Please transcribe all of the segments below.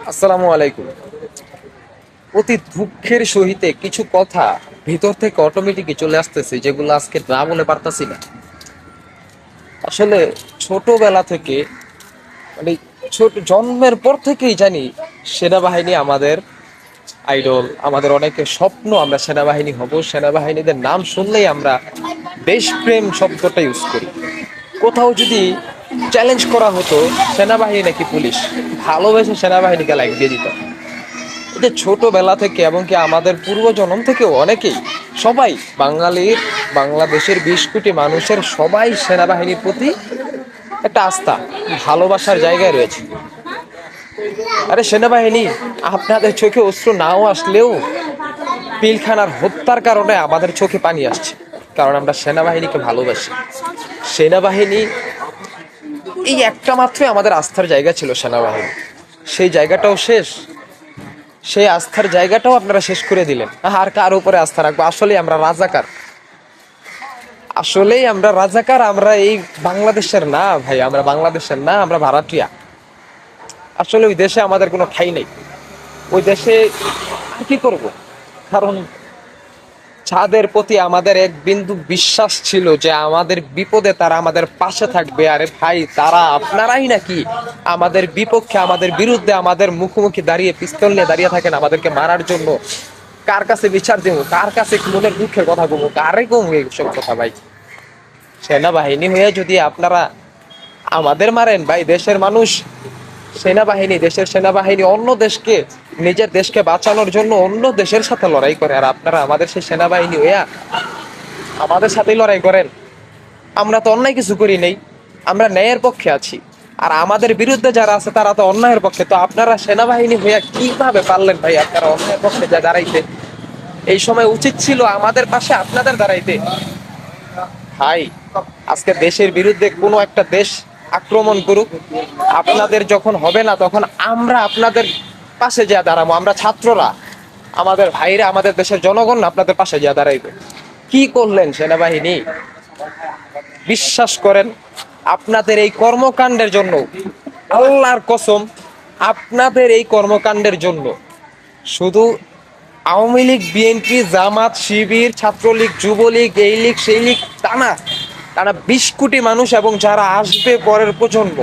আসসালামু আলাইকুম। অতি দুঃখের সহিতে কিছু কথা ভিতর থেকে অটোমেটিকই চলে আসতেছে, যেগুলো আজকে না বলে পারতাছি না। আসলে ছোটবেলা থেকে, মানে ছোট জন্মের পর থেকেই জানি সেনাবাহিনী আমাদের আইডল, আমাদের অনেকের স্বপ্ন আমরা সেনাবাহিনী হব। সেনাবাহিনীদের নাম শুনলেই আমরা দেশপ্রেম শব্দটা ইউজ করি। কোথাও যদি চ্যালেঞ্জ করা হতো সেনাবাহিনী নাকি পুলিশ, ভালোবেসে সেনাবাহিনীকে লাইক দিয়ে দিতাম। যে ছোটবেলা থেকে এবং কি আমাদের পূর্বজন্ম থেকেও অনেকেই, সবাই বাঙালির, বাংলাদেশের 20 কোটি মানুষের সবাই সেনাবাহিনীর প্রতি একটা আস্থা, ভালোবাসার জায়গায় রয়েছে। আরে সেনাবাহিনী, আপনাদের চোখে অশ্রু নাও আসলেও পিলখানার হত্যার কারণে আমাদের চোখে পানি আসছে, কারণ আমরা সেনাবাহিনীকে ভালোবাসি। সেনাবাহিনী এই একটা মাত্রই আমাদের আস্থার জায়গা ছিল, সেনাবাহিনী। সেই জায়গাটাও শেষ, সেই আস্থার জায়গাটাও আপনারা শেষ করে দিলেন। আর কার উপরে আস্থা রাখবো? আসলেই আমরা রাজাকার, আসলেই আমরা রাজাকার। আমরা এই বাংলাদেশের না ভাই, আমরা বাংলাদেশের না, আমরা ভাড়াটিয়া। আসলে ওই দেশে আমাদের কোনো ঠাঁই নেই। ওই দেশে কি করব? কারণ যাদের প্রতি আমাদের এক বিন্দু বিশ্বাস ছিল যে আমাদের বিপদে তারা আমাদের পাশে থাকবে, আরে ভাই তারা আপনারাই নাকি আমাদের বিপক্ষে, আমাদের বিরুদ্ধে, আমাদের মুখোমুখি দাঁড়িয়ে পিস্তল নিয়ে দাঁড়িয়ে থাকেন আমাদেরকে মারার জন্য। কার কাছে বিচার দেবো? কার কাছে মনের দুঃখের কথা বলবো? কারে কম এইসব কথা ভাই? সেনাবাহিনী হয়ে যদি আপনারা আমাদের মারেন ভাই, দেশের মানুষ, সেনাবাহিনী, দেশের সেনাবাহিনী অন্য দেশকে, নিজের দেশকে বাঁচানোর জন্য অন্য দেশের সাথে লড়াই করে, আর আপনারা আমাদের সেই সেনাবাহিনী হইয়া আমাদের সাথেই লড়াই করেন। আমরা তো অন্যায় কিছু করি নেই, আমরা ন্যায়ের পক্ষে আছি। আর আমাদের বিরুদ্ধে যারা আছে তারা তো অন্যায়ের পক্ষে। তো আপনারা সেনাবাহিনী হইয়া কিভাবে পারলেন ভাই আপনারা অন্যায়ের পক্ষে যা দাঁড়াইতে? এই সময় উচিত ছিল আমাদের পাশে আপনাদের দাঁড়াইতে। ভাই, আজকে দেশের বিরুদ্ধে কোনো একটা দেশ আক্রমণ করুক, আপনাদের যখন হবে না তখন আমরা আপনাদের পাশে যা দাঁড়াবো। আমরা ছাত্ররা, আমাদের ভাইরা, আমাদের দেশের জনগণ আপনাদের পাশে যা দাঁড়াইবে। কি করলেন সেনাবাহিনী? বিশ্বাস করেন, আপনাদের এই কর্মকাণ্ডের জন্য, আল্লাহর কসম, আপনাদের এই কর্মকাণ্ডের জন্য শুধু আওয়ামী লীগ, বিএনপি, জামাত, শিবির, ছাত্রলীগ, যুবলীগ, এই লীগ সেই লীগ, টানা টানা 20 কোটি মানুষ এবং যারা আসবে পরের প্রজন্ম,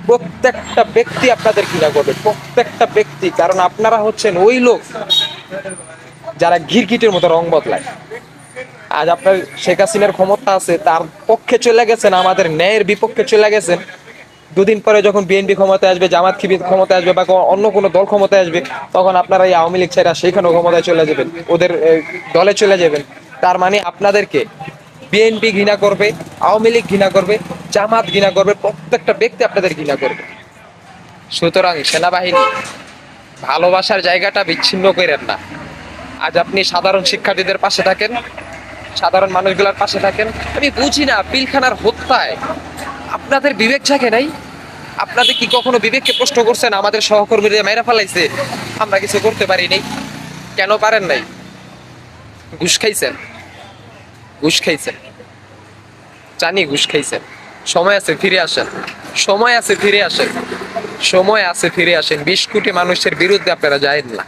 প্রত্যেকটা ব্যক্তি আপনাদের ঘৃণা করবে, প্রত্যেকটা ব্যক্তি। কারণ আপনারা হচ্ছেন ওই লোক যারা ঘিরগিটির মতো রং বদলায়। আজ আপনার শেখ হাসিনার ক্ষমতা আছে, তার পক্ষে চলে গেছেন, আমাদের ন্যায়ের বিপক্ষে চলে গেছেন। দুদিন পরে যখন বিএনপি ক্ষমতায় আসবে, জামাত শিবির ক্ষমতায় আসবে, বা অন্য কোনো দল ক্ষমতায় আসবে, তখন আপনারা এই আওয়ামী লীগ ছেড়ে সেখানেও ক্ষমতায় চলে যাবেন, ওদের দলে চলে যাবেন। তার মানে আপনাদেরকে বিএনপি ঘৃণা করবে, আওয়ামী লীগ ঘৃণা করবে, জামাত ঘৃণা করবে, প্রত্যেকটা ব্যক্তি আপনাদের ঘৃণা করবে। সুতরাং সেনাবাহিনী, ভালোবাসার জায়গাটা বিচ্ছিন্ন করেন না। আজ আপনি সাধারণ শিক্ষার্থীদের পাশে থাকেন, সাধারণ মানুষগুলোর পাশে থাকেন। আমি বুঝি না, পিলখানার হত্যায় আপনাদের বিবেক জাগে নাই? আপনাদের কি কখনো বিবেককে প্রশ্ন করছেন? আমাদের সহকর্মীরা মেরে ফেলাইছে, আমরা কিছু করতে পারি নাই, কেন পারেন নাই? ঘুষ খাইছেন, ঘুষ খাইছেন, জানি ঘুষ খাইছেন। সময় আছে, ফিরে আসেন, সময় আছে, ফিরে আসেন, সময় আছে, ফিরে আসেন। 20 কোটি মানুষের বিরুদ্ধে আপনারা যায়েন না।